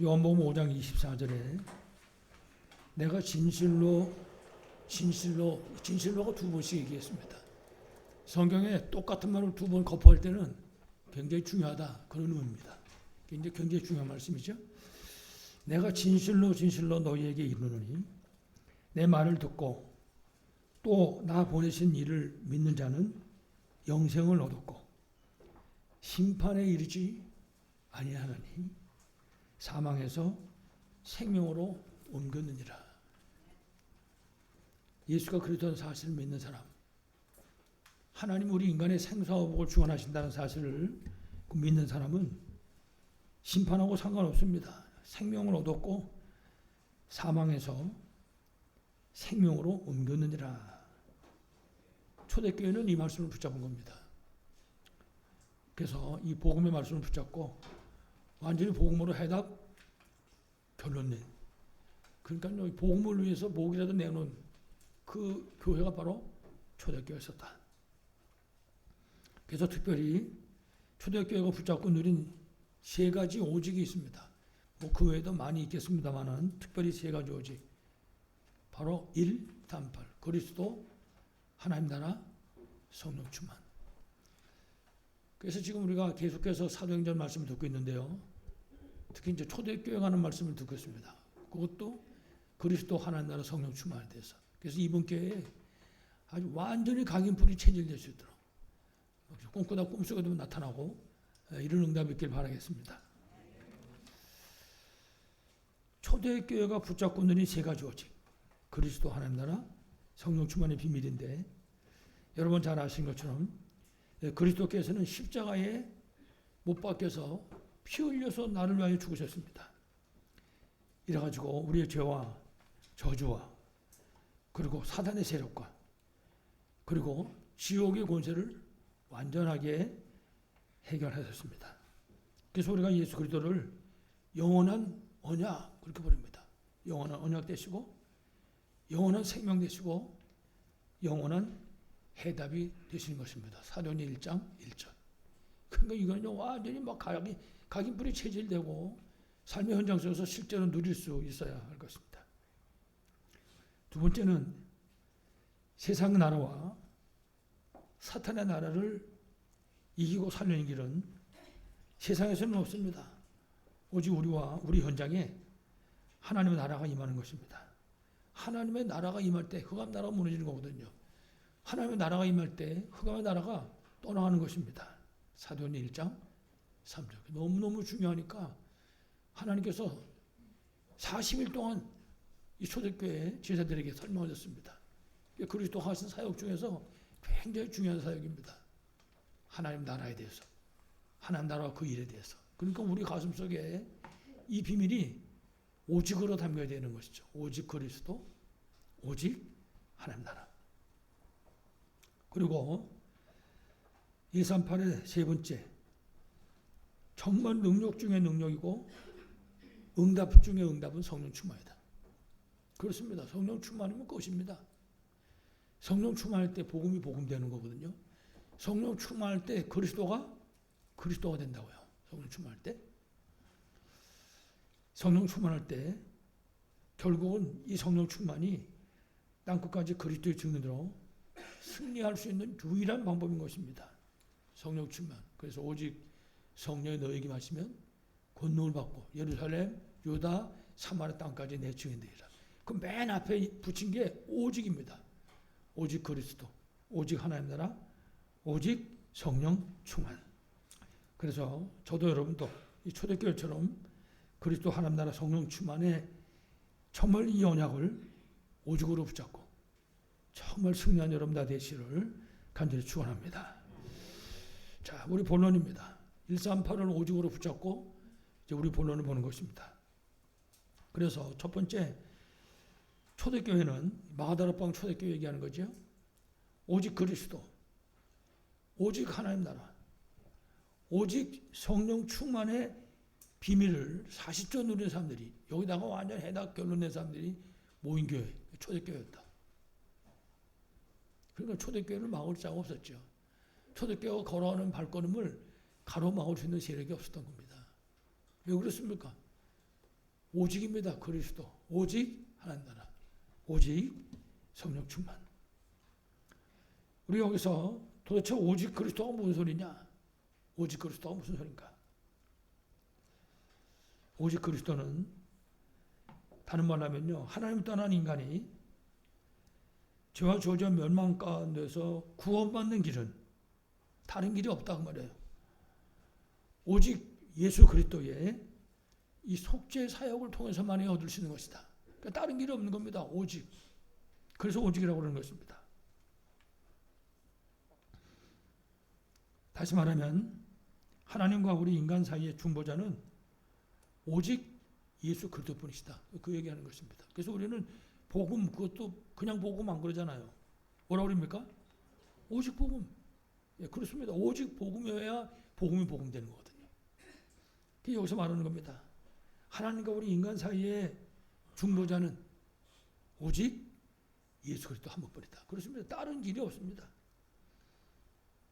요한복음 5장 24절에 내가 진실로가 두 번씩 얘기했습니다. 성경에 똑같은 말을 두 번 거부할 때는 굉장히 중요하다, 그런 의미입니다. 굉장히 중요한 말씀이죠. 내가 진실로 너희에게 이르노니 내 말을 듣고 또 나 보내신 이를 믿는 자는 영생을 얻었고 심판에 이르지 아니하나니 사망에서 생명으로 옮겼느니라. 예수가 그리스도는 사실을 믿는 사람, 하나님 우리 인간의 생사와 복을 주관하신다는 사실을 믿는 사람은 심판하고 상관없습니다. 생명을 얻었고 사망에서 생명으로 옮겼느니라. 초대교회는 이 말씀을 붙잡은 겁니다. 그래서 이 복음의 말씀을 붙잡고 완전히 복음으로 해답 결론 낸, 그러니까 복음을 위해서 목이라도 내놓은 그 교회가 바로 초대교회였었다. 그래서 특별히 초대교회가 붙잡고 누린 세 가지 오직이 있습니다. 그 외에도 많이 있겠습니다만은 특별히 세 가지 오직, 바로 1. 단팔, 그리스도, 하나님 나라, 성령 충만. 그래서 지금 우리가 계속해서 사도행전 말씀을 듣고 있는데요. 특히 이제 초대교회 가는 말씀을 듣고 있습니다. 그것도 그리스도, 하나님 나라, 성령 충만에 대해서. 그래서 이번 교회에 아주 완전히 각인풀이 체질될 수 있도록 꿈꾸다 꿈속에도 나타나고 이런 응답이 있길 바라겠습니다. 초대교회가 붙잡고 누린 세 가지 오직, 그리스도, 하나님 나라, 성령 충만의 비밀인데, 여러분 잘 아시는 것처럼 그리스도께서는 십자가에 못 박혀서 피 흘려서 나를 위하여 죽으셨습니다. 이래가지고 우리의 죄와 저주와 그리고 사단의 세력과 그리고 지옥의 권세를 완전하게 해결하셨습니다. 그래서 우리가 예수 그리스도를 영원한 언약 그렇게 부릅니다. 영원한 언약 되시고 영원한 생명 되시고 영원한 해답이 되시는 것입니다. 사도행전 1장 1절. 그러니까 이건 완전히 막 각인불이 체질되고 삶의 현장 속에서 실제로 누릴 수 있어야 할 것입니다. 두 번째는 세상 나라와 사탄의 나라를 이기고 살려는 길은 세상에서는 없습니다. 오직 우리와 우리 현장에 하나님의 나라가 임하는 것입니다. 하나님의 나라가 임할 때 흑암 나라가 무너지는 거거든요. 하나님의 나라가 임할 때 흑암의 나라가 떠나가는 것입니다. 사도행전 1장 3절. 너무너무 중요하니까 하나님께서 40일 동안 이 초대교회 제자들에게 설명하셨습니다. 그리스도가 하신 사역 중에서 굉장히 중요한 사역입니다. 하나님 나라에 대해서, 하나님 나라와 그 일에 대해서. 그러니까 우리 가슴속에 이 비밀이 오직으로 담겨야 되는 것이죠. 오직 그리스도, 오직 하나님 나라. 그리고 138의 세 번째, 정말 능력 중에 능력이고 응답 중에 응답은 성령 충만이다. 그렇습니다. 성령 충만이면 끝입니다. 성령 충만할 때 복음이 복음되는 거거든요. 성령 충만할 때 그리스도가 된다고요. 성령 충만할 때. 성령 충만할 때 결국은 이 성령 충만이 땅끝까지 그리스도의 증인으로 승리할 수 있는 유일한 방법인 것입니다. 성령 충만. 그래서 오직 성령이 너에게 마시면 권능을 받고 예루살렘, 유다, 사마리아 땅까지 내 증인 되리라. 그 맨 앞에 붙인 게 오직입니다. 오직 그리스도, 오직 하나님 나라, 오직 성령 충만. 그래서 저도 여러분도 이 초대교회처럼 그리스도, 하나님 나라, 성령 충만에 정말 이 언약을 오직으로 붙잡고 정말 승리한 여러분 다 되시를 간절히 축원합니다. 자, 우리 본론입니다. 138을 오직으로 붙잡고 이제 우리 본론을 보는 것입니다. 그래서 첫 번째, 초대교회는 마가다락방 초대교회 얘기하는 거죠. 오직 그리스도, 오직 하나님 나라, 오직 성령 충만의 비밀을 40조 누린 사람들이, 여기다가 완전 해답 결론 낸 사람들이 모인 교회, 초대교회였다. 그러니까 초대교회를 막을 자가 없었죠. 초대교회가 걸어가는 발걸음을 가로막을 수 있는 세력이 없었던 겁니다. 왜 그렇습니까? 오직입니다. 그리스도. 오직 하나님 나라. 오직 성령 충만. 우리 여기서 도대체 오직 그리스도가 무슨 소리냐? 오직 그리스도가 무슨 소린가? 오직 그리스도는 다른 말로 하면요, 하나님 떠난 인간이 죄와 저주와 멸망 가운데서 구원받는 길은 다른 길이 없다고 말해요. 오직 예수 그리스도의 이 속죄 사역을 통해서만이 얻을 수 있는 것이다. 그러니까 다른 길이 없는 겁니다. 오직. 그래서 오직이라고 그러는 것입니다. 다시 말하면 하나님과 우리 인간 사이의 중보자는 오직 예수 그리스도뿐이시다. 그 얘기하는 것입니다. 그래서 우리는 복음, 그것도 그냥 복음 안 그러잖아요. 뭐라고 그럽니까? 오직 복음. 예, 그렇습니다. 오직 복음이어야 복음이 복음되는 거거든요. 그게 여기서 말하는 겁니다. 하나님과 우리 인간 사이의 중보자는 오직 예수 그리스도 한 분뿐이다. 그렇습니다. 다른 길이 없습니다.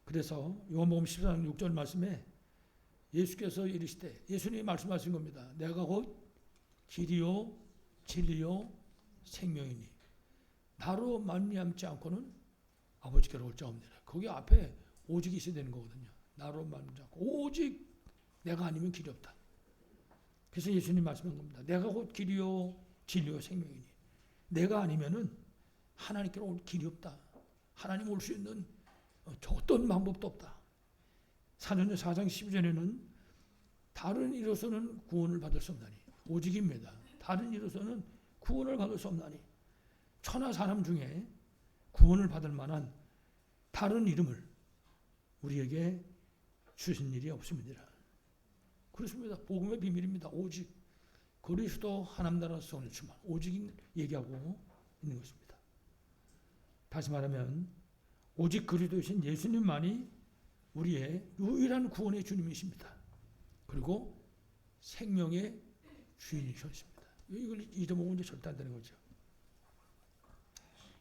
그래서 요한복음 14장 6절 말씀에 예수께서 이르시되, 예수님이 말씀하신 겁니다. 내가 곧 길이요 진리요 생명이니 나로 말미암지 않고는 아버지께로 올 자 없느니라. 거기 앞에 오직이 있어야 되는 거거든요. 나로 말미암지 않고 오직 내가 아니면 길이 없다. 그래서 예수님 말씀한 겁니다. 내가 곧 길이요 진리요 생명이니 내가 아니면은 하나님께로 올 길이 없다. 하나님 올 수 있는 어떤 방법도 없다. 사도행전 4장 12절에는 다른 이로서는 구원을 받을 수 없나니, 오직입니다. 다른 이로서는 구원을 받을 수 없나니, 천하 사람 중에 구원을 받을 만한 다른 이름을 우리에게 주신 일이 없습니다. 그렇습니다. 복음의 비밀입니다. 오직 그리스도 하나님 나라 성령 충만, 오직 얘기하고 있는 것입니다. 다시 말하면 오직 그리스도이신 예수님만이 우리의 유일한 구원의 주님이십니다. 그리고 생명의 주인이셨습니다. 이걸 잊어먹으면 이제 절대 안 되는 거죠.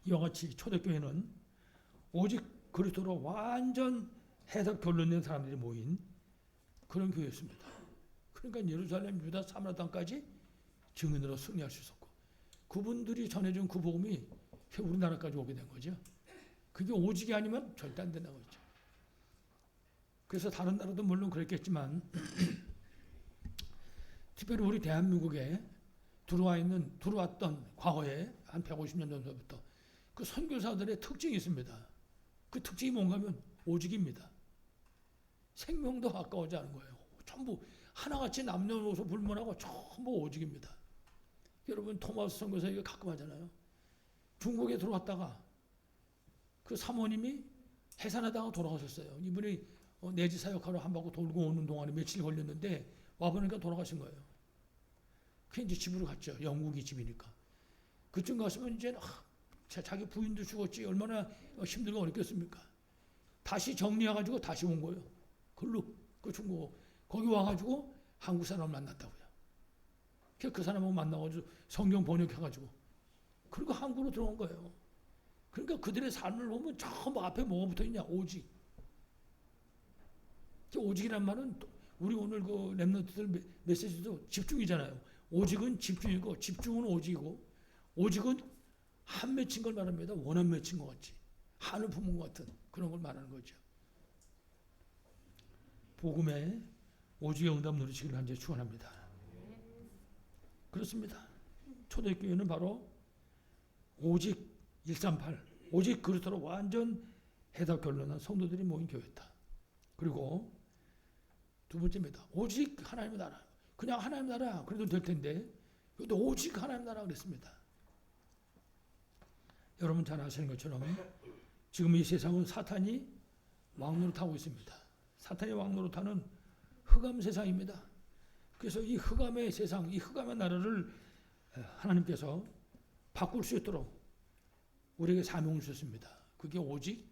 이와 같이 초대교회는 오직 그리스도로 완전 해석 결론낸 사람들이 모인 그런 교회였습니다. 그러니까 예루살렘, 유다, 사마리아 땅까지 증인으로 승리할 수 있었고, 그분들이 전해준 그 복음이 우리나라까지 오게 된 거죠. 그게 오직이 아니면 절대 안 된다고 했죠. 그래서 다른 나라도 물론 그랬겠지만 특별히 우리 대한민국에 들어왔던 과거에 한 150년 전부터 그 선교사들의 특징이 있습니다. 그 특징이 뭔가 하면 오직입니다. 생명도 아까워지 않은 거예요. 전부 하나같이 남녀노소 불문하고 전부 오직입니다. 여러분 토마스 선교사 이거 가끔 하잖아요. 중국에 들어왔다가 그 사모님이 해산하다가 돌아가셨어요. 이분이 내지 사역하러 한 바퀴 돌고 오는 동안에 며칠 걸렸는데 와보니까 돌아가신 거예요. 그 이제 집으로 갔죠. 영국이 집이니까. 그쯤 갔으면 이제 자기 부인도 죽었지 얼마나 힘들고 어렵겠습니까? 다시 정리해가지고 다시 온 거예요. 글로 그 중국 거기 와가지고 한국 사람을 만났다고요. 그 사람하고 만나가지고 성경 번역해가지고 그리고 한국으로 들어온 거예요. 그러니까 그들의 삶을 보면 전부 앞에 뭐가 붙어 있냐? 오직. 오직이란 말은 우리 오늘 그 랩런트들 메시지도 집중이잖아요. 오직은 집중이고 집중은 오직이고, 오직은 한 맺힌 걸 말합니다. 원한 맺힌 것 같이 한을 품은 것 같은 그런 걸 말하는 거죠. 복음에 오직의 응답 누리시기를 간절히 축원합니다. 그렇습니다. 초대교회는 바로 오직 138, 오직 그리스도로 완전 해답 결론한 성도들이 모인 교회다. 그리고 두 번째입니다. 오직 하나님의 나라. 그냥 하나님 나라 그래도 될 텐데 그래도 오직 하나님 나라 그랬습니다. 여러분 잘 아시는 것처럼 지금 이 세상은 사탄이 왕노릇하고 있습니다. 사탄이 왕노릇하는 흑암 세상입니다. 그래서 이 흑암의 세상, 이 흑암의 나라를 하나님께서 바꿀 수 있도록 우리에게 사명을 주셨습니다. 그게 오직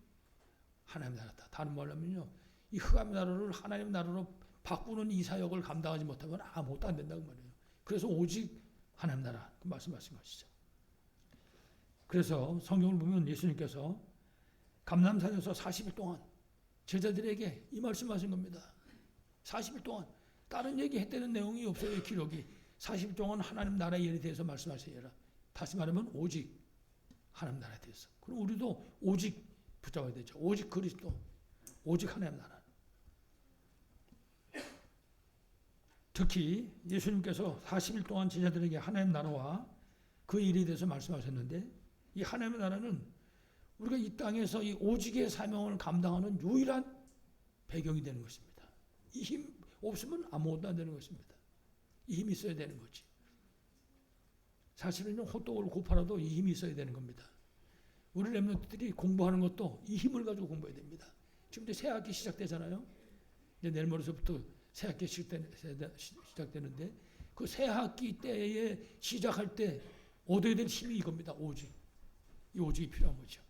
하나님 나라다. 다른 말로 하면요, 이 흑암의 나라를 하나님 나라로 바꾸는 이 사역을 감당하지 못하면 아무것도 안 된다고 말이에요. 그래서 오직 하나님 나라 그 말씀하신 것이죠. 그래서 성경을 보면 예수님께서 감람산에서 40일 동안 제자들에게 이 말씀하신 겁니다. 40일 동안 다른 얘기 했다는 내용이 없어요. 기록이 40일 동안 하나님 나라의 일에 대해서 말씀하세요. 다시 말하면 오직 하나님 나라에 대해서. 그럼 우리도 오직 붙잡아야 되죠. 오직 그리스도, 오직 하나님 나라. 특히 예수님께서 40일 동안 제자들에게 하나님 나라와 그 일에 대해서 말씀하셨는데, 이 하나님의 나라는 우리가 이 땅에서 이 오직의 사명을 감당하는 유일한 배경이 되는 것입니다. 이 힘 없으면 아무것도 안 되는 것입니다. 이 힘이 있어야 되는 거지. 사실은 호떡을 고 팔아도 이 힘이 있어야 되는 겁니다. 우리 렘넌트들이 공부하는 것도 이 힘을 가지고 공부해야 됩니다. 지금 이제 새 학기 시작되잖아요. 이제 내일 모레서부터 새 학기 시작되는데 그 새 학기 때에 시작할 때 얻어야 될 힘이 이겁니다. 오직. 이 오직이 필요한 거죠.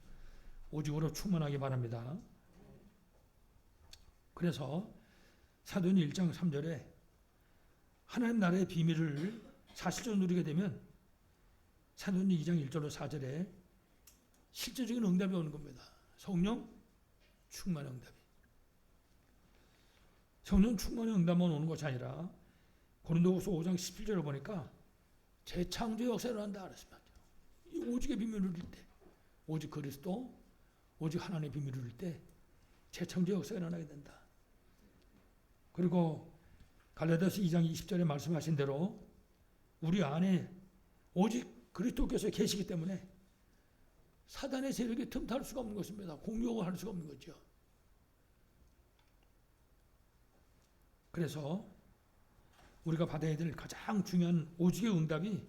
오직으로 충만하기 바랍니다. 그래서 사도행전 1장 3절에 하나님 나라의 비밀을 사실적으로 누리게 되면 사도행전 2장 1절로 4절에 실제적인 응답이 오는 겁니다. 성령 충만의 응답이. 성령 충만의 응답만 오는 것이 아니라 고린도후서 5장 17절을 보니까 재창조 역사를 한다 그랬습니다. 이 오직의 비밀을 누릴 때, 오직 그리스도, 오직 하나님의 비밀을 누릴 때 재창조 역사가 일어나게 된다. 그리고 갈라디아서 2장 20절에 말씀하신 대로 우리 안에 오직 그리스도께서 계시기 때문에 사단의 세력이 틈탈 수가 없는 것입니다. 공격을 할 수가 없는 거죠. 그래서 우리가 받아야 될 가장 중요한 오직의 응답이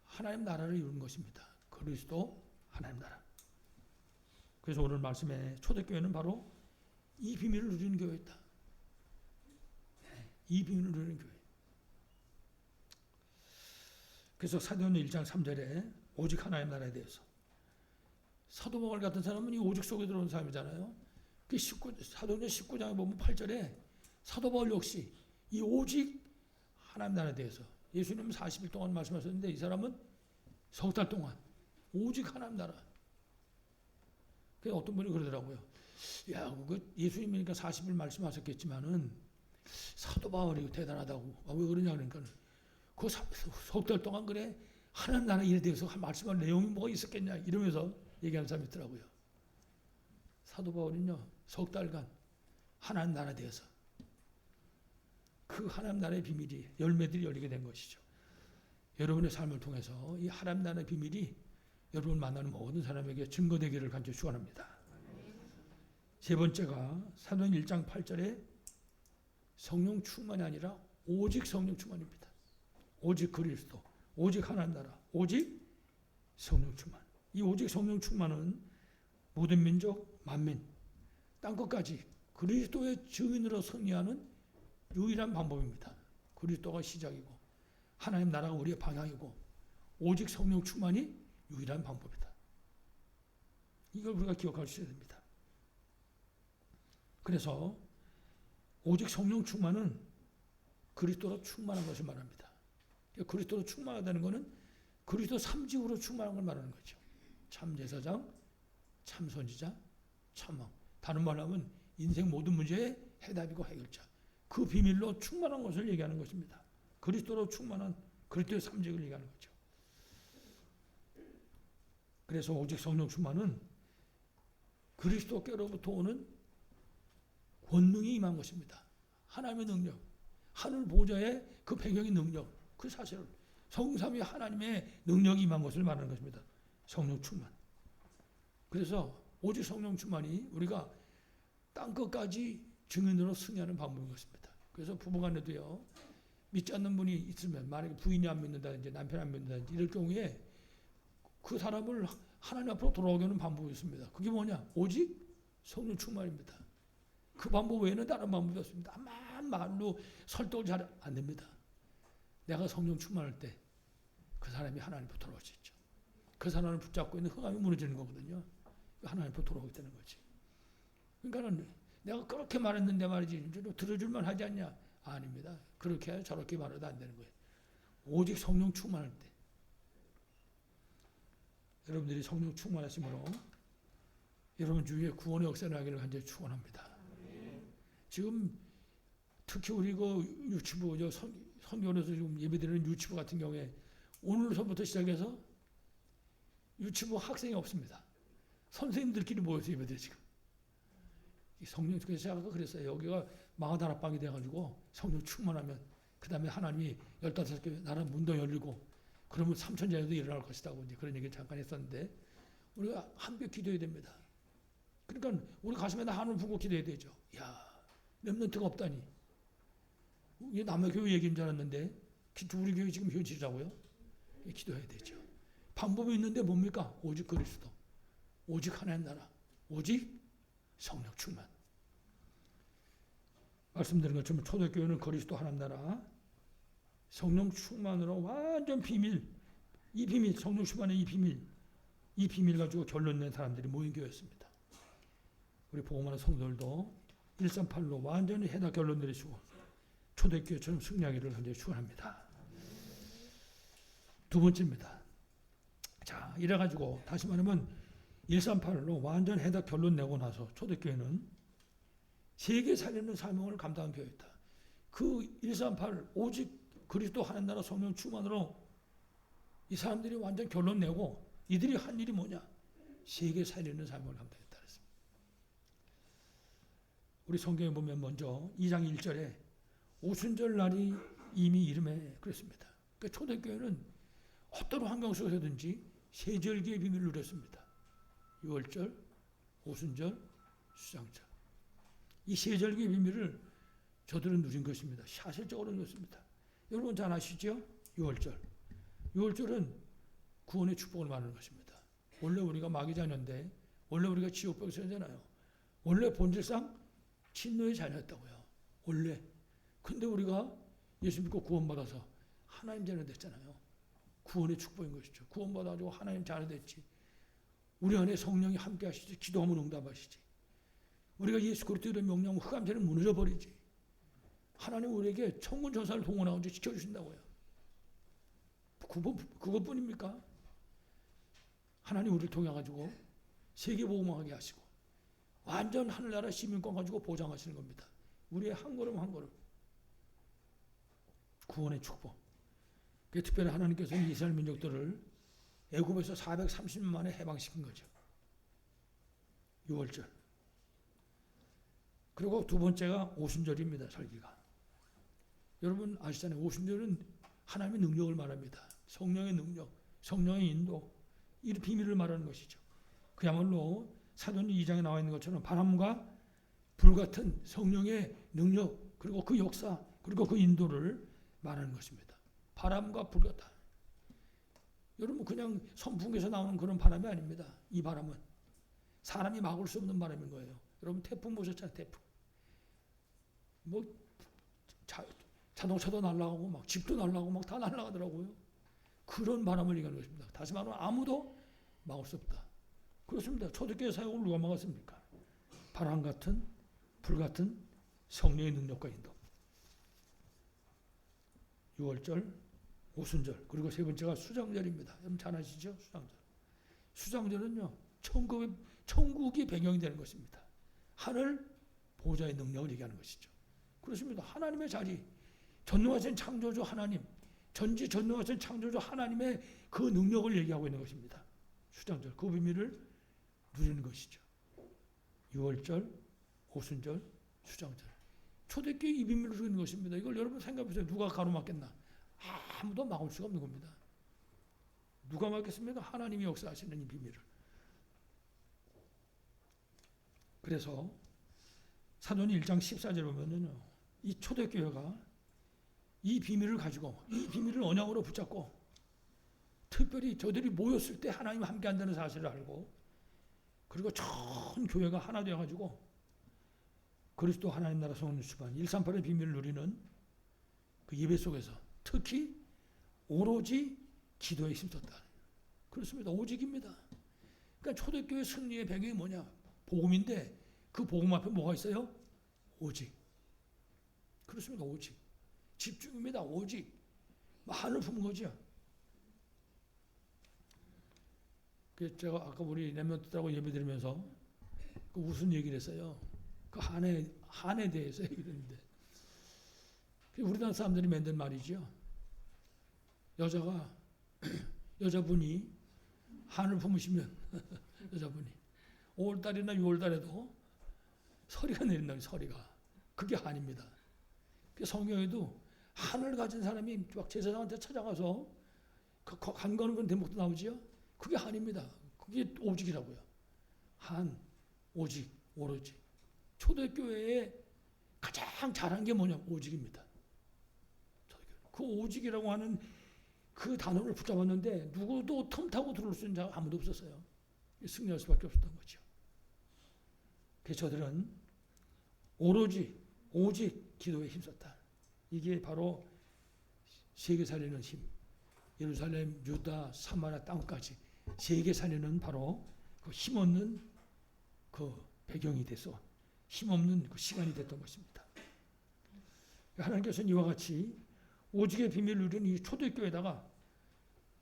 하나님 나라를 이루는 것입니다. 그리스도 하나님 나라. 그래서 오늘 말씀에 초대교회는 바로 이 비밀을 누리는 교회다. 이 비밀을 누리는 교회. 그래서 사도행전 1장 3절에 오직 하나님 나라에 대해서 사도 바울 같은 사람은 이 오직 속에 들어온 사람이잖아요. 그 사도행전 19장에 보면 8절에 사도 바울 역시 이 오직 하나님 나라에 대해서 예수님은 40일 동안 말씀하셨는데 이 사람은 석 달 동안 오직 하나님 나라. 그래서 어떤 분이 그러더라고요. 야, 그 예수님이니까 40일 말씀하셨겠지만은 사도 바울이 대단하다고. 아, 왜 그러냐 그러니까 그 석 달 동안 그래 하나님 나라 일에 대해서 말씀할 내용이 뭐가 있었겠냐 이러면서 얘기하는 사람이 있더라고요. 사도 바울은요 석 달간 하나님 나라에 대해서 그 하나님 나라의 비밀이 열매들이 열리게 된 것이죠. 여러분의 삶을 통해서 이 하나님 나라의 비밀이 여러분 만나는 모든 사람에게 증거되기를 간절히 축원합니다. 세 번째가 사도행전 1장 8절에 성령 충만이 아니라 오직 성령 충만입니다. 오직 그리스도, 오직 하나님 나라, 오직 성령 충만. 이 오직 성령 충만은 모든 민족, 만민, 땅끝까지 그리스도의 증인으로 승리하는 유일한 방법입니다. 그리스도가 시작이고 하나님 나라가 우리의 방향이고 오직 성령 충만이 유일한 방법이다. 이걸 우리가 기억할 수 있어야 됩니다. 그래서 오직 성령 충만은 그리스도로 충만한 것을 말합니다. 그리스도로 충만하다는 것은 그리스도 3직으로 충만한 걸 말하는 거죠. 참제사장, 참선지자, 참왕. 다른 말로 하면 인생 모든 문제의 해답이고 해결자. 그 비밀로 충만한 것을 얘기하는 것입니다. 그리스도로 충만한 그리스도의 3직을 얘기하는 거죠. 그래서 오직 성령 충만은 그리스도께로부터 오는 권능이 임한 것입니다. 하나님의 능력, 하늘 보좌의 그 배경의 능력, 그 사실을 성삼위 하나님의 능력이 임한 것을 말하는 것입니다. 성령 충만. 그래서 오직 성령 충만이 우리가 땅끝까지 증인으로 승리하는 방법인 것입니다. 그래서 부부간에도요 믿지 않는 분이 있으면 만약에 부인이 안 믿는다든지 남편이 안 믿는다든지 이럴 경우에 그 사람을 하나님 앞으로 돌아오게 하는 방법이 있습니다. 그게 뭐냐? 오직 성령 충만입니다. 그 방법 외에는 다른 방법이 없습니다. 아무 말로 설득을 잘 안 됩니다. 내가 성령 충만할 때 그 사람이 하나님 앞으로 돌아올 수 있죠. 그 사람을 붙잡고 있는 흑암이 무너지는 거거든요. 하나님 앞으로 돌아오게 되는 거지. 그러니까는 내가 그렇게 말했는데 말이지 들어줄만 하지 않냐? 아닙니다. 그렇게 저렇게 말해도 안 되는 거예요. 오직 성령 충만할 때 여러분들이 성령 충만하심으로 여러분 주위에 구원의 역사를 하기를 간절히 축원합니다. 지금 특히 우리 그 유치부 선교원에서 지금 예배드리는 유치부 같은 경우에 오늘서부터 시작해서 유치부 학생이 없습니다. 선생님들끼리 모여서 예배드려 지금. 성령 그래서 아까 그랬어요. 여기가 마가다락방이 돼가지고 성령 충만하면 그 다음에 하나님이 15개 나라 문도 열리고 그러면 3천자녀도 일어날 것이라고 이제 그런 얘기를 잠깐 했었는데 우리가 함께 기도해야 됩니다. 그러니까 우리 가슴에다 한을 품고 기도해야 되죠. 야, 렘넌트가 없다니. 이게 남의 교회 얘기인 줄 알았는데 우리 교회 지금 현실이라고요? 기도해야 되죠. 방법이 있는데 뭡니까? 오직 그리스도, 오직 하나님 나라, 오직 성령 충만. 말씀드린 것처럼 초대교회는 그리스도 하나님 나라, 성령 충만으로 완전 비밀, 이 비밀, 성령 충만의 이 비밀 가지고 결론 낸 사람들이 모인 교회였습니다. 우리 복음하는 성도들도 138로 완전히 해다 결론 내리시고 초대교회처럼 승리하기를 간절히 축원합니다. 두 번째입니다. 자, 이래가지고 다시 말하면 138로 완전 해다 결론 내고 나서 초대교회는 세계 살리는 사명을 감당한 교회였다. 그 138 오직 그리스도 하나님 나라 성령 충만으로 이 사람들이 완전 결론 내고 이들이 한 일이 뭐냐? 세계 살리는 사명을 감당했다 그랬습니다. 우리 성경에 보면 먼저 2장 1절에 오순절 날이 이미 이름에 그랬습니다. 그러니까 초대교회는 어떤 환경 속에서든지 세절기의 비밀을 누렸습니다. 6월절, 오순절, 수장절. 이 세절기의 비밀을 저들은 누린 것입니다. 사실적으로 누렸습니다. 여러분 잘 아시죠? 6월절. 6월절은 구원의 축복을 말하는 것입니다. 원래 우리가 마귀 자녀인데 원래 우리가 지옥 백성이잖아요. 원래 본질상 진노의 자녀였다고요. 원래. 근데 우리가 예수 믿고 구원받아서 하나님 자녀 됐잖아요. 구원의 축복인 것이죠. 구원받아가지고 하나님 자녀 됐지. 우리 안에 성령이 함께 하시지. 기도하면 응답하시지. 우리가 예수 그리스도의 명령 흑암죄는 무너져 버리지. 하나님 우리에게 천군 천사를 동원하고 지켜주신다고요. 그것뿐입니까? 하나님 우리를 통해 가지고 세계복음화하게 하시고 완전 하늘나라 시민권 가지고 보장하시는 겁니다. 우리의 한 걸음 한 걸음 구원의 축복. 특별히 하나님께서는 이스라엘 민족들을 애굽에서 430년 만에 해방시킨 거죠. 6월절. 그리고 두 번째가 오순절입니다. 설기가. 여러분 아시잖아요. 오순절은 하나님의 능력을 말합니다. 성령의 능력, 성령의 인도, 이 비밀을 말하는 것이죠. 그야말로 사도행 2장에 나와 있는 것처럼 바람과 불같은 성령의 능력, 그리고 그 역사, 그리고 그 인도를 말하는 것입니다. 바람과 불같다. 여러분 그냥 선풍기에서 나오는 그런 바람이 아닙니다. 이 바람은 사람이 막을 수 없는 바람인 거예요. 여러분 태풍 보셨잖아요. 태풍. 뭐 자동차도 날아가고 막 집도 날아가고 막 다 날아가더라고요. 그런 바람을 얘기하는 것입니다. 다시 말하면 아무도 막을 수 없다. 그렇습니다. 초대교회 사역을 누가 막았습니까? 바람 같은 불 같은 성령의 능력과 인도. 6월절, 오순절, 그리고 세 번째가 수장절입니다. 여러분 잘 아시죠? 수장절. 수장절은요, 천국이 배경이 되는 것입니다. 하늘 보좌의 능력을 얘기하는 것이죠. 그렇습니다. 하나님의 자리, 전능하신 창조주 하나님, 전지전능하신 창조주 하나님의 그 능력을 얘기하고 있는 것입니다. 수장절, 그 비밀을 누리는 것이죠. 6월절, 오순절, 수장절. 초대교회 이 비밀을 누리는 것입니다. 이걸 여러분 생각해보세요. 누가 가로막겠나? 아무도 막을 수가 없는 겁니다. 누가 막겠습니까? 하나님이 역사하시는 이 비밀을. 그래서 사도행 1장 14절 보면은요, 이 초대교회가 이 비밀을 가지고 이 비밀을 언약으로 붙잡고 특별히 저들이 모였을 때 하나님 함께 한다는 사실을 알고 그리고 전 교회가 하나 되어가지고 그리스도 하나님 나라 성령 충만 138의 비밀을 누리는 그 예배 속에서 특히 오로지 기도에 힘썼다. 그렇습니다. 오직입니다. 그러니까 초대교회 승리의 배경이 뭐냐? 복음인데 그 복음 앞에 뭐가 있어요? 오직. 그렇습니다. 오직. 집중입니다. 오직. 한을 품은 거죠. 그래서 제가 아까 우리 렘넌트들하고 예배드리면서 무슨 얘기를 했어요? 그 한에 대해서 얘기를 했는데 우리나라 사람들이 만든 말이죠. 여자분이 한을 품으시면 여자분이 5월달이나 6월달에도 서리가 내린다는 서리가. 그게 한입니다. 성경에도 한을 가진 사람이 막 제사장한테 찾아가서 간 거는 그런 대목도 나오지요. 그게 한입니다. 그게 오직이라고요. 한, 오직, 오로지. 초대교회에 가장 잘한 게 뭐냐? 오직입니다. 그 오직이라고 하는 그 단어를 붙잡았는데 누구도 틈타고 들어올 수 있는 자가 아무도 없었어요. 승리할 수밖에 없었던 거죠. 그래서 저들은 오로지, 오직 기도에 힘썼다. 이게 바로 세계 살리는 힘. 예루살렘, 유다, 사마리아 땅까지 세계 살리는 바로 그 힘없는 그 배경이 돼서 힘없는 그 시간이 됐던 것입니다. 하나님께서는 이와 같이 오직의 비밀을 누린 이 초대교회에다가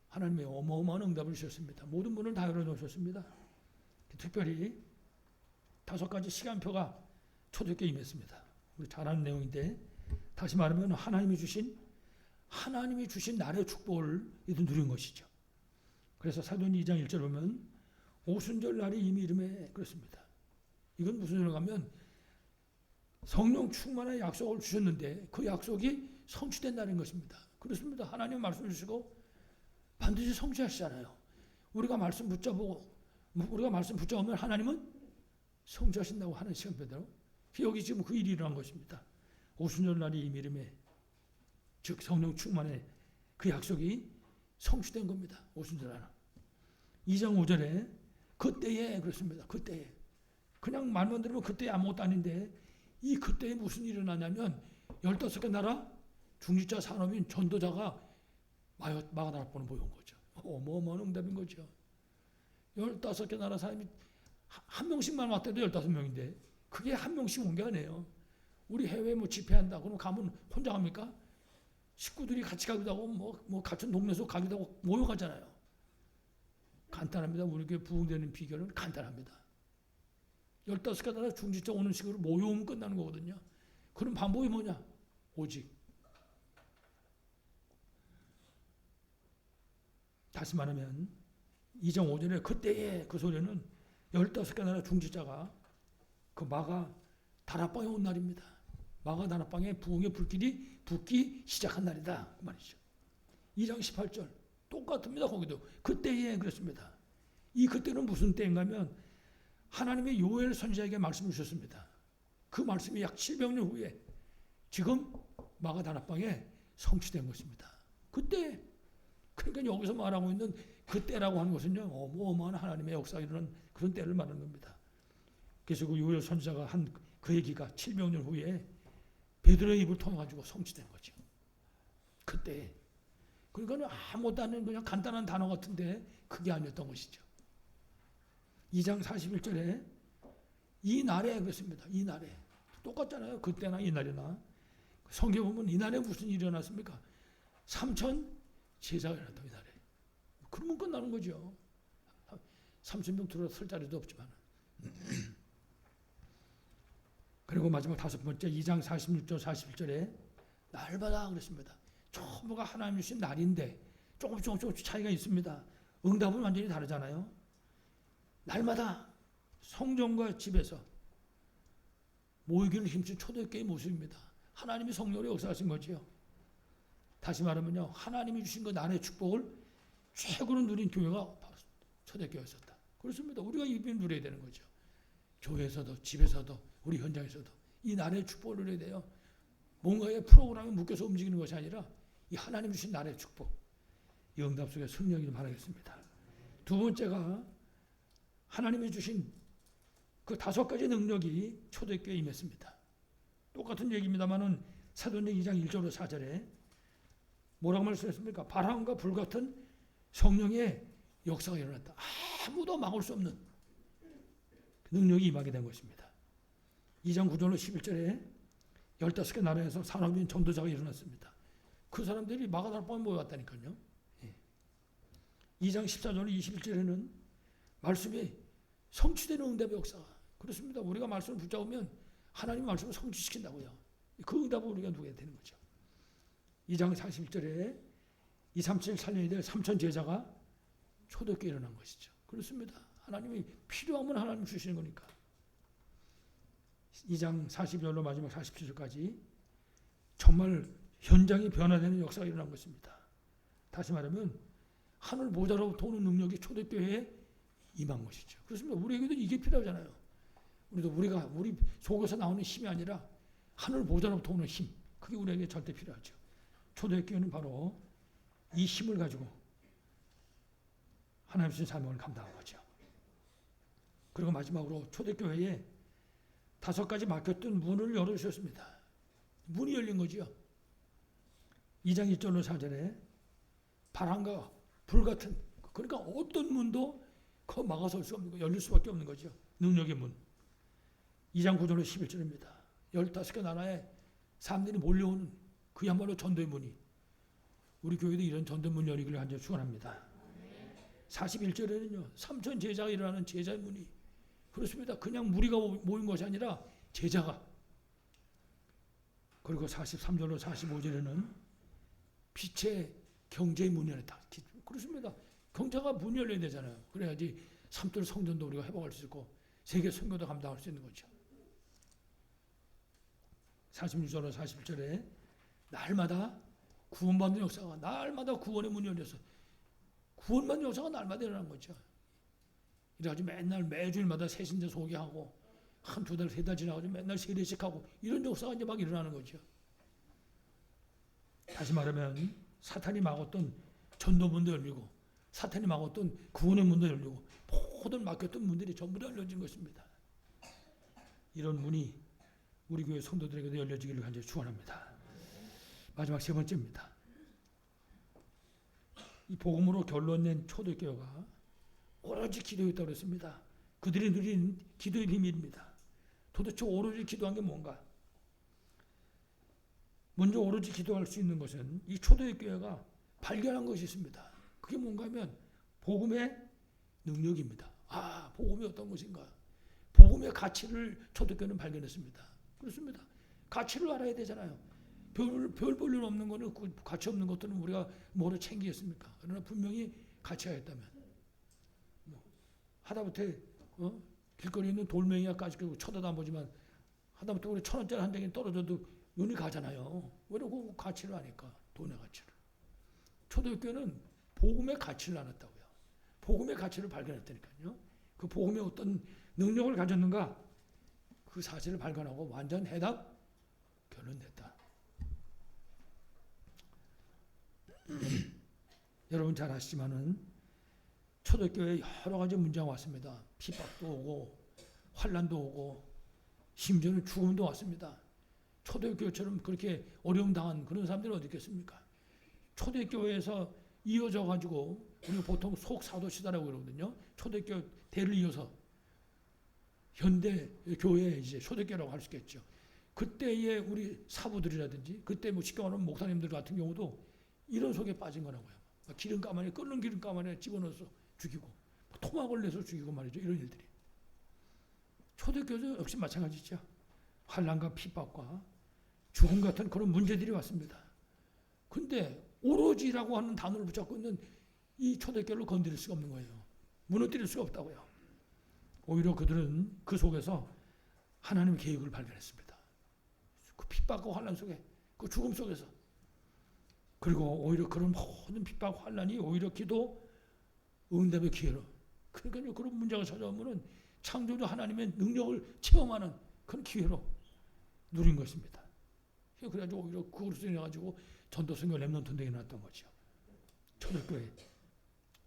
하나님의 어마어마한 응답을 주셨습니다. 모든 문을 다 열어놓으셨습니다. 특별히 5가지 시간표가 초대교회에 임했습니다. 우리 잘 아는 내용인데 다시 말하면 하나님이 주신 나라의 축복을 이들 누린 것이죠. 그래서 사도행전 2장 1절 보면 오순절 날이 이미 이름에 그렇습니다. 이건 무슨 소리가 하면 성령 충만한 약속을 주셨는데 그 약속이 성취된 날인 것입니다. 그렇습니다. 하나님 말씀 주시고 반드시 성취하시잖아요. 우리가 말씀 붙잡으면 하나님은 성취하신다고 하는 시간표대로 여기 지금 그 일이 일어난 것입니다. 오순절 날이 이미 이름에 즉 성령 충만의 그 약속이 성취된 겁니다. 오순절 날 2장 5절에 그때에 그렇습니다. 그때에 그냥 말만 들으면 그때에 아무것도 아닌데 이 그때에 무슨 일이 일어나냐면 15개 나라 중직자 산업인 전도자가 마가다락방을 모여온 거죠. 어마어마한 응답인 거죠. 15개 나라 사람이 한 명씩만 왔대도 15명인데 그게 한 명씩 온 게 아니에요. 우리 해외 집회한다 그러면 가면 혼자 갑니까? 식구들이 같이 가기도 하고 뭐 같은 동네에서 가기도 하고 모여가잖아요. 간단합니다. 우리 교회 부흥되는 비결은 간단합니다. 15개 나라 중직자 오는 식으로 모여오면 끝나는 거거든요. 그럼 방법이 뭐냐? 오직. 다시 말하면 2장 5절에 그때의 그 소리는 15개 나라 중직자가 그 마가 다락방에 온 날입니다. 마가 다락방에 부흥의 불길이 붙기 시작한 날이다. 그 말이죠. 2장 18절 똑같습니다. 거기도 그때에 그렇습니다. 이 그때는 무슨 때인가 하면 하나님의 요엘 선지자에게 말씀을 주셨습니다. 그 말씀이 약 700년 후에 지금 마가 다락방에 성취된 것입니다. 그때 그러니까 여기서 말하고 있는 그때라고 하는 것은요 어마어마한 하나님의 역사가 일어난 그런 때를 말하는 겁니다. 그래서 그 요엘 선지자가 한 그 얘기가 700년 후에 베드로의 입을 통해 가지고 성취된 거죠. 그때 그러니까 아무것도 아닌 그냥 간단한 단어 같은데 그게 아니었던 것이죠. 2장 41절에 이 날에 그랬습니다. 이 날에 똑같잖아요. 그때나 이 날이나 성경 보면 이 날에 무슨 일이 일어났습니까? 삼천 제사가 일어났다. 이 날에 그러면 끝나는 거죠. 3,000명 들어 설 자리도 없지만 그리고 마지막 5번째 2장 46절 41절에 날마다 그랬습니다. 전부가 하나님 주신 날인데 조금씩 차이가 있습니다. 응답은 완전히 다르잖아요. 날마다 성전과 집에서 모이기를 힘쓴 초대교회의 모습입니다. 하나님이 성령으로 역사하신 거죠. 다시 말하면요. 하나님이 주신 그 날의 축복을 최고로 누린 교회가 초대교회였었다. 그렇습니다. 우리가 이 비밀을 누려야 되는 거죠. 교회에서도 집에서도 우리 현장에서도 이 날의 축복을 누려야 돼요. 뭔가의 프로그램에 묶여서 움직이는 것이 아니라 이 하나님 주신 날의 축복 이 응답 속에 승리하기를 바라겠습니다. 두 번째가 하나님이 주신 그 5가지 능력이 초대교회에 임했습니다. 똑같은 얘기입니다만은 사도행전 2장 1절로 4절에 뭐라고 말씀했습니까? 바람과 불 같은 성령의 역사가 일어났다. 아무도 막을 수 없는 능력이 임하게 된 것입니다. 2장 9절로 11절에 15개 나라에서 산업인 전도자가 일어났습니다. 그 사람들이 마가다락방에 모여왔다니까요. 2장 14절로 21절에는 말씀이 성취되는 응답의 역사가 그렇습니다. 우리가 말씀을 붙잡으면 하나님 말씀을 성취시킨다고요. 그 응답을 우리가 누려야 되는 거죠. 2장 41절에 237 살려야 될 3천 제자가 초대교회에 일어난 것이죠. 그렇습니다. 하나님이 필요하면 하나님 주시는 거니까. 2장 42절로 마지막 47절까지 정말 현장이 변화되는 역사가 일어난 것입니다. 다시 말하면 하늘 보좌로부터 오는 능력이 초대교회에 임한 것이죠. 그렇습니다. 우리에게도 이게 필요하잖아요. 우리 속에서 나오는 힘이 아니라 하늘 보좌로부터 오는 힘, 그게 우리에게 절대 필요하죠. 초대교회는 바로 이 힘을 가지고 하나님 주신 사명을 감당한 거죠. 그리고 마지막으로 초대교회에 5가지 막혔던 문을 열어주셨습니다. 문이 열린 거지요. 2장 1절로 4절에 바람과 불 같은, 그러니까 어떤 문도 그 막아설 수 없는 거, 열릴 수밖에 없는 거죠. 능력의 문. 2장 9절로 11절입니다. 15개 나라에 사람들이 몰려오는 그야말로 전도의 문이, 우리 교회도 이런 전도의 문 열리기를 간절히 축원합니다. 41절에는요 3천 제자가 일어나는 제자의 문이, 그렇습니다. 그냥 무리가 모인 것이 아니라 제자가. 그리고 43절로 45절에는 빛의 경제의 문이 열렸다. 그렇습니다. 경제가 문이 열려야 되잖아요. 그래야지 삼돌 성전도 우리가 회복할 수 있고 세계 선교도 감당할 수 있는 거죠. 46절로 47절에 날마다 구원받는 역사가, 날마다 구원의 문이 열려서 구원받는 역사가 날마다 일어나는 거죠. 이래가지고 맨날 매주일마다 새신자 소개하고 한두 달, 3달 지나가지고 맨날 세례식 하고 이런 역사가 이제 막 일어나는 거죠. 다시 말하면 사탄이 막았던 전도문도 열리고 사탄이 막았던 구원의 문도 열리고 모든 막혔던 문들이 전부 다 열려진 것입니다. 이런 문이 우리 교회 성도들에게도 열려지기를 간절히 축원합니다. 마지막 3번째입니다. 이 복음으로 결론 낸 초대교회가 오로지 기도했다고 그랬습니다. 그들이 누린 기도의 비밀입니다. 도대체 오로지 기도한 게 뭔가? 먼저 오로지 기도할 수 있는 것은 이 초대교회가 발견한 것이 있습니다. 그게 뭔가 하면 복음의 능력입니다. 아, 복음이 어떤 것인가? 복음의 가치를 초대교회는 발견했습니다. 그렇습니다. 가치를 알아야 되잖아요. 별 볼 일 없는 거는, 가치 없는 것들은 우리가 뭐로 챙기겠습니까? 그러나 분명히 가치가 있다면, 하다못해 길거리에 있는 돌멩이까지 쳐다도 안 보지만 하다못해 우리 1,000원짜리 한 장이 떨어져도 눈이 가잖아요. 왜냐고 가치를 아니까, 돈의 가치를. 초대교회는 복음의 가치를 알았다고요. 복음의 가치를 발견했다니까요. 그 복음의 어떤 능력을 가졌는가, 그 사실을 발견하고 완전 해답 결론냈다. 여러분 잘 아시지만은 초대교회에 여러 가지 문제가 왔습니다. 핍박도 오고 환난도 오고 심지어는 죽음도 왔습니다. 초대교회처럼 그렇게 어려움 당한 그런 사람들이 어디 있겠습니까? 초대교회에서 이어져 가지고 우리가 보통 속사도시다라고 그러거든요. 초대교회 대를 이어서 현대 교회 이제 초대교회라고 할 수 있겠죠. 그때의 우리 사부들이라든지 그때 뭐 쉽게 말하면 목사님들 같은 경우도 이런 속에 빠진 거라고요. 기름가마에, 끓는 기름가마에 집어넣어서 죽이고 토막을 내서 죽이고 말이죠. 이런 일들이. 초대교회도 역시 마찬가지죠. 환난과 핍박과 죽음 같은 그런 문제들이 왔습니다. 근데 오로지라고 하는 단어를 붙잡고 있는 이 초대교회를 건드릴 수가 없는 거예요. 무너뜨릴 수가 없다고요. 오히려 그들은 그 속에서 하나님의 계획을 발견했습니다. 그 핍박과 환난 속에, 그 죽음 속에서. 그리고 오히려 그런 모든 핍박, 환난이 오히려 기도 응답의 기회로. 그러니까 그런 문제가 찾아오면은 창조주 하나님의 능력을 체험하는 그런 기회로 누린 것입니다. 그래가지고 오히려 그것으로 인해 가지고 전도성교 렘넌트 운동이 났던 거죠. 초대교회.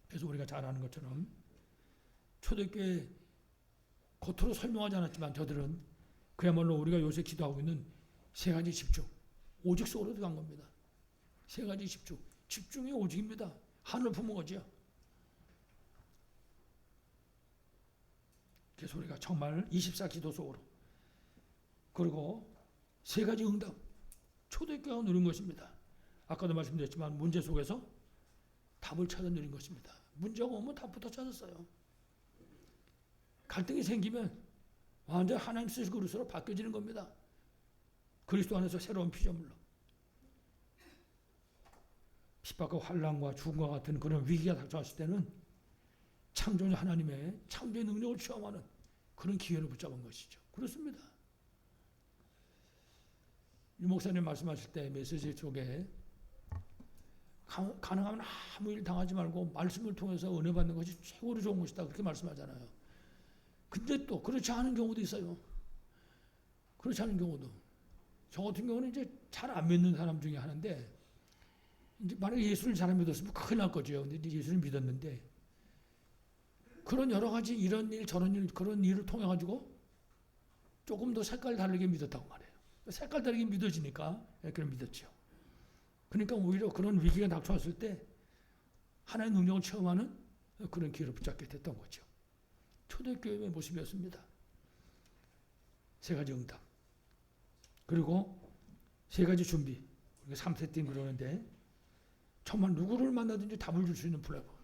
그래서 우리가 잘 아는 것처럼 초대교회 겉으로 설명하지 않았지만 저들은 그야말로 우리가 요새 기도하고 있는 3가지 집중, 오직 속으로 들어간 겁니다. 3가지 집중. 집중이 오직입니다. 하늘 품은 거죠. 그래서 우리가 정말 24기도 속으로, 그리고 3가지 응답, 초대교회가 누린 것입니다. 아까도 말씀드렸지만 문제 속에서 답을 찾아 누린 것입니다. 문제가 오면 답부터 찾았어요. 갈등이 생기면 완전 하나님 쓰실 그릇으로 바뀌어지는 겁니다. 그리스도 안에서 새로운 피조물로. 핍박과 환난과 죽음과 같은 그런 위기가 닥쳐왔을 때는 창조주 하나님의 창조의 능력을 체험하는 그런 기회를 붙잡은 것이죠. 그렇습니다. 유 목사님 말씀하실 때 메시지 쪽에 가능하면 아무 일 당하지 말고 말씀을 통해서 은혜 받는 것이 최고로 좋은 것이다 그렇게 말씀하잖아요. 근데 또 그렇지 않은 경우도 있어요. 그렇지 않은 경우도. 저 같은 경우는 이제 잘 안 믿는 사람 중에 하나인데, 이제 만약에 예수를 잘 안 믿었으면 큰일 날 거죠. 근데 이제 예수를 믿었는데, 그런 여러 가지 이런 일 저런 일 그런 일을 통해 가지고 조금 더 색깔 다르게 믿었다고 말해요. 색깔 다르게 믿어지니까 그런 믿었죠. 그러니까 오히려 그런 위기가 닥쳐왔을 때 하나의 능력을 체험하는 그런 기회를 붙잡게 됐던 거죠. 초대교회의 모습이었습니다. 세 가지 응답, 그리고 세 가지 준비. 우리가 3세팅 그러는데 정말 누구를 만나든지 답을 줄 수 있는 플랫폼.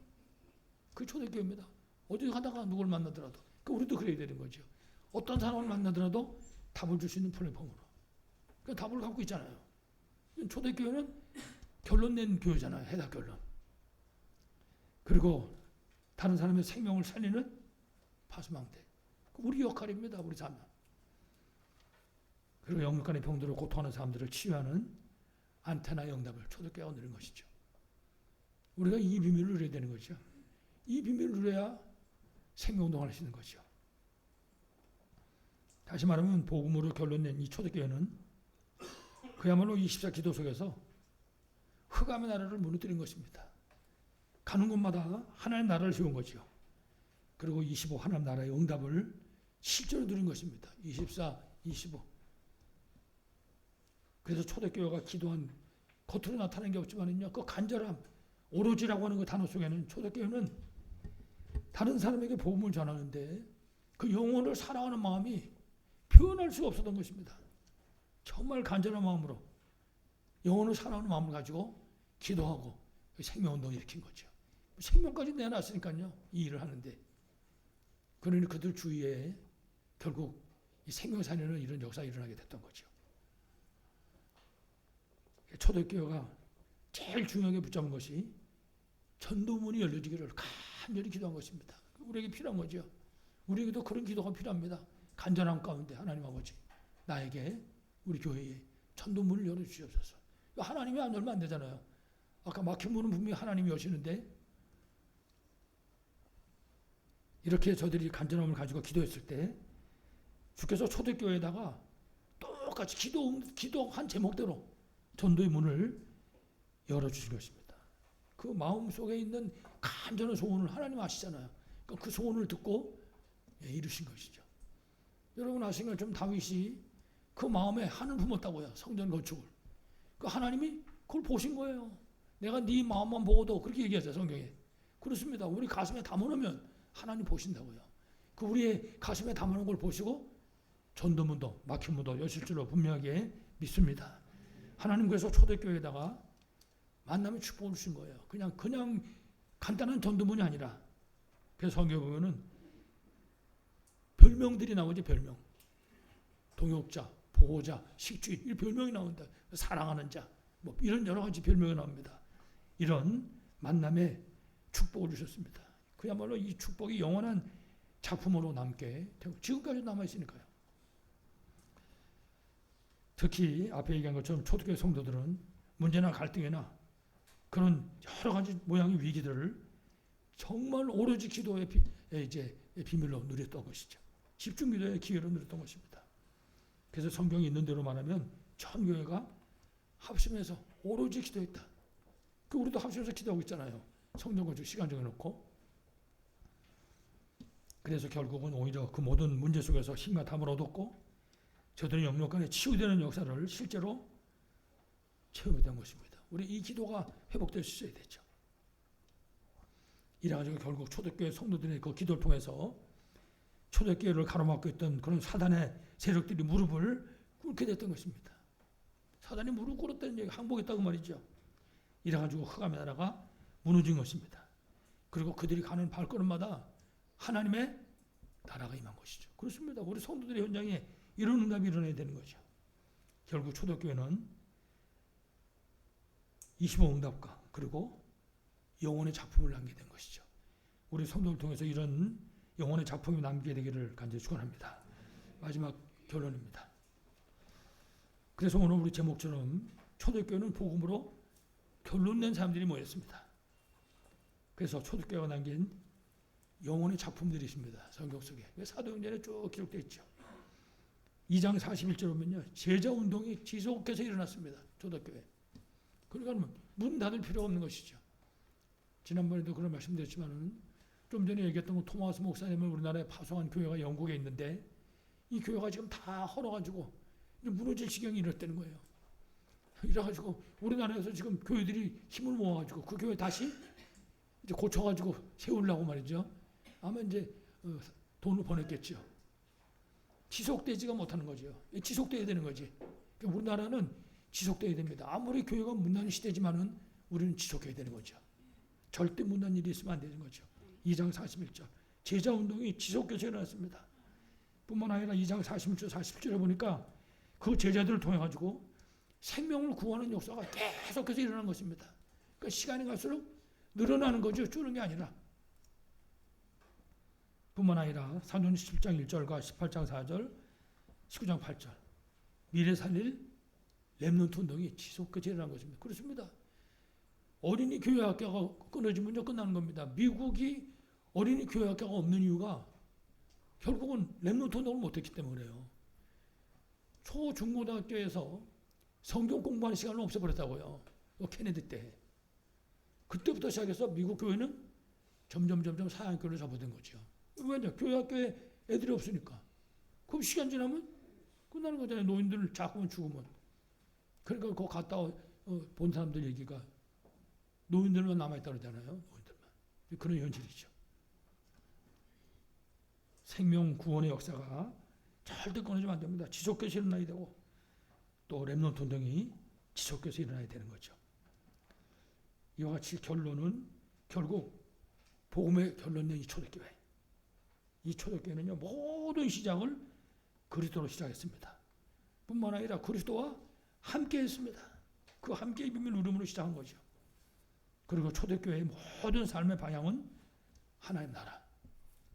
그게 초대교회입니다. 어디 가다가 누구를 만나더라도, 우리도 그래야 되는 거죠. 어떤 사람을 만나더라도 답을 줄 수 있는 플랫폼으로. 그 답을 갖고 있잖아요. 초대교회는 결론 낸 교회잖아요. 해답 결론. 그리고 다른 사람의 생명을 살리는 파수망대. 우리 역할입니다. 우리 삶은. 그리고 영육간의 병들을 고통하는 사람들을 치유하는 안테나의 응답을 초대교회가 누리는 것이죠. 우리가 이 비밀을 누려야 되는 거죠. 이 비밀을 누려야 생명운동을 할 수 있는 거죠. 다시 말하면 복음으로 결론낸 이 초대교회는 그야말로 24 기도 속에서 흑암의 나라를 무너뜨린 것입니다. 가는 곳마다 하나님의 나라를 세운 거죠. 그리고 25 하나님 나라의 응답을 실제로 누린 것입니다. 24, 25. 그래서 초대교회가 기도한 겉으로 나타나는 게 없지만은요, 그 간절함, 오로지라고 하는 그 단어 속에는 초대교회는 다른 사람에게 복음을 전하는데 그 영혼을 사랑하는 마음이 표현할 수가 없었던 것입니다. 정말 간절한 마음으로 영혼을 사랑하는 마음을 가지고 기도하고 생명운동을 일으킨 거죠. 생명까지 내놨으니까요, 이 일을 하는데. 그러니 그들 주위에 결국 이 생명 살리는 이런 역사가 일어나게 됐던 거죠. 초대교회가 제일 중요하게 붙잡은 것이 전도문이 열려지기를 간절히 기도한 것입니다. 우리에게 필요한 거죠. 우리에게도 그런 기도가 필요합니다. 간절함 가운데 하나님 아버지, 나에게 우리 교회에 전도문을 열어주시옵소서. 하나님이 안 열면 안 되잖아요. 아까 막힌 문은 분명히 하나님이 여시는데, 이렇게 저들이 간절함을 가지고 기도했을 때 주께서 초대교회에다가 똑같이 기도한 제목대로 전도의 문을 열어주신 것입니다. 그 마음속에 있는 간절한 소원을 하나님 아시잖아요. 그 소원을 듣고 이루신 것이죠. 여러분 아시는 것처럼 다윗이 그 마음에 한을 품었다고요. 성전 건축을. 그 하나님이 그걸 보신 거예요. 내가 네 마음만 보고도, 그렇게 얘기하죠, 성경에. 그렇습니다. 우리 가슴에 담아놓으면 하나님 보신다고요. 그 우리의 가슴에 담아놓은 걸 보시고 전도문도 막힌 문도 여실 줄로 분명하게 믿습니다. 하나님 그래서 초대교회에다가 만나면 축복을 주신 거예요. 그냥 간단한 전도문이 아니라. 그래서 성경에 보면은 별명들이 나오지, 별명. 동역자, 보호자, 식주인, 이 별명이 나온다. 사랑하는 자, 뭐 이런 여러 가지 별명이 나옵니다. 이런 만남에 축복을 주셨습니다. 그야말로 이 축복이 영원한 작품으로 남게 되고 지금까지 남아 있으니까요. 특히 앞에 얘기한 것처럼 초대교회 성도들은 문제나 갈등이나 그런 여러 가지 모양의 위기들을 정말 오로지 기도의 비밀로 누렸던 것이죠. 집중기도의 기회로 누렸던 것입니다. 그래서 성경이 있는 대로 말하면 전 교회가 합심해서 오로지 기도했다. 우리도 합심해서 기도하고 있잖아요. 성경 건축 시간 정해놓고. 그래서 결국은 오히려 그 모든 문제 속에서 힘과 담을 얻었고 저들의 영역 간에 치유되는 역사를 실제로 체험했던 것입니다. 우리 이 기도가 회복될 수 있어야 되죠. 이래가지고 결국 초대교회 성도들의 그 기도를 통해서 초대교회를 가로막고 있던 그런 사단의 세력들이 무릎을 꿇게 됐던 것입니다. 사단이 무릎 꿇었다는 얘기, 항복했다고 말이죠. 이래가지고 흑암의 나라가 무너진 것입니다. 그리고 그들이 가는 발걸음마다 하나님의 나라가 임한 것이죠. 그렇습니다. 우리 성도들의 현장에 이런 응답이 일어나야 되는 거죠. 결국 초대교회는 25 응답과 그리고 영혼의 작품을 남게 된 것이죠. 우리 성도를 통해서 이런 영혼의 작품이 남게 되기를 간절히 축원합니다. 마지막 결론입니다. 그래서 오늘 우리 제목처럼 초대교회는 복음으로 결론 낸 사람들이 모였습니다. 그래서 초대교회가 남긴 영혼의 작품들이 있습니다. 성경 속에. 사도행전에 쭉 기록되어 있죠. 2장 41절 보면요. 제자운동이 지속해서 일어났습니다. 초대교회. 그러니까 문 닫을 필요가 없는 것이죠. 지난번에도 그런 말씀드렸지만 좀 전에 얘기했던 거 토마스 목사님을 우리나라에 파송한 교회가 영국에 있는데 이 교회가 지금 다 헐어가지고 무너질 지경이 이렇다는 거예요. 이래가지고 우리나라에서 지금 교회들이 힘을 모아가지고 그 교회 다시 이제 고쳐가지고 세우려고 말이죠. 아마 이제 돈을 보냈겠죠. 지속되지가 못하는 거죠. 지속돼야 되는 거지. 그러니까 우리나라는 지속돼야 됩니다. 아무리 교회가 문난 시대지만은 우리는 지속해야 되는 거죠. 절대 문난 일이 있으면 안 되는 거죠. 2장 41절. 제자운동이 지속해서 일어났습니다. 뿐만 아니라 2장 46절, 47절에 보니까 그 제자들을 통해 가지고 생명을 구하는 역사가 계속해서 일어난 것입니다. 그러니까 시간이 갈수록 늘어나는 거죠. 줄는 게 아니라. 뿐만 아니라 사도행전 17장 1절과 18장 4절, 19장 8절 미래 살릴 렘넌트 운동이 지속해서 일어난 것입니다. 그렇습니다. 어린이 교회 학교가 끊어지면 끝나는 겁니다. 미국이 어린이 교회 학교가 없는 이유가 결국은 렘넌트 운동을 못했기 때문에요. 초중고등학교에서 성경 공부하는 시간을 없애버렸다고요. 케네디 때. 그때부터 시작해서 미국 교회는 점점 사양교를 잡아든 거죠. 왜냐? 교회 학교에 애들이 없으니까. 그럼 시간 지나면 끝나는 거잖아요. 노인들 자꾸만 죽으면. 그러니까 그거 갔다 본 사람들 얘기가 노인들만 남아있다 그러잖아요. 노인들만. 그런 현실이죠. 생명 구원의 역사가 절대 끊어지면 안 됩니다. 지속해서 일어나야 되고 또 렘넌트 운동이 지속해서 일어나야 되는 거죠. 이와 같이 결론은 결국 복음의 결론은 이 초대교회. 이 초대교회는요 모든 시작을 그리스도로 시작했습니다. 뿐만 아니라 그리스도와 함께했습니다. 그 함께의 비밀 누림으로 시작한 거죠. 그리고 초대교회의 모든 삶의 방향은 하나님 나라.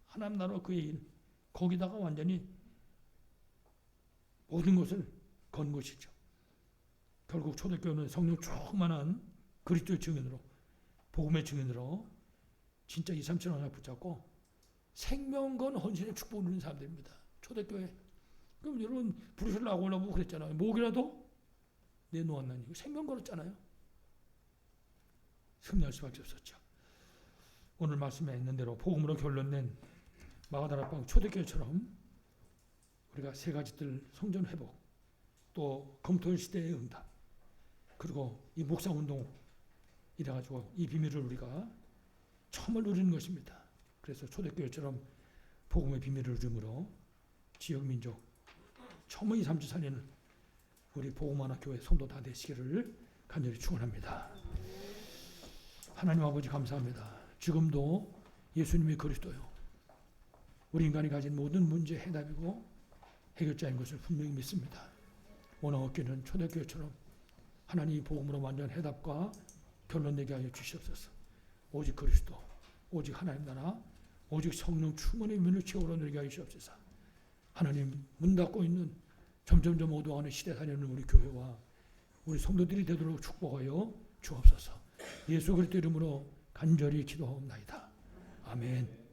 하나님 나라와 그의 일. 거기다가 완전히 모든 것을 건 것이죠. 결국 초대교회는 성령 충만한 그리스도의 증인으로 복음의 증인으로 진짜 2, 3천 원을 붙잡고 생명건 헌신의 축복을 누리는 사람들입니다. 초대교회. 그럼 여러분 부르실라고 하려고 그랬잖아요. 목이라도 내놓았나니 생명 걸었잖아요. 승리할 수밖에 없었죠. 오늘 말씀에 있는 대로 복음으로 결론낸 마가다락방 초대교회처럼 우리가 세 가지들 성전 회복, 또 검토일 시대의 응답, 그리고 이 묵상운동 이래가지고 이 비밀을 우리가 처음을 누리는 것입니다. 그래서 초대교회처럼 복음의 비밀을 누림으로 지역민족 처음 2, 3주 살리는 우리 복음하나 교회 성도 다 되시기를 간절히 축원합니다. 하나님 아버지 감사합니다. 지금도 예수님이 그리스도요. 우리 인간이 가진 모든 문제의 해답이고 해결자인 것을 분명히 믿습니다. 오늘 얻기는 초대교회처럼 하나님이 복음으로 완전 해답과 결론 내게 하여 주시옵소서. 오직 그리스도, 오직 하나님 나라, 오직 성령 충만의 민을 채우러 누리게 하여 주시옵소서. 하나님 문 닫고 있는 점점점 어두워가는 시대 살려는 우리 교회와 우리 성도들이 되도록 축복하여 주옵소서. 예수 그리스도 이름으로 간절히 기도하옵나이다. 아멘.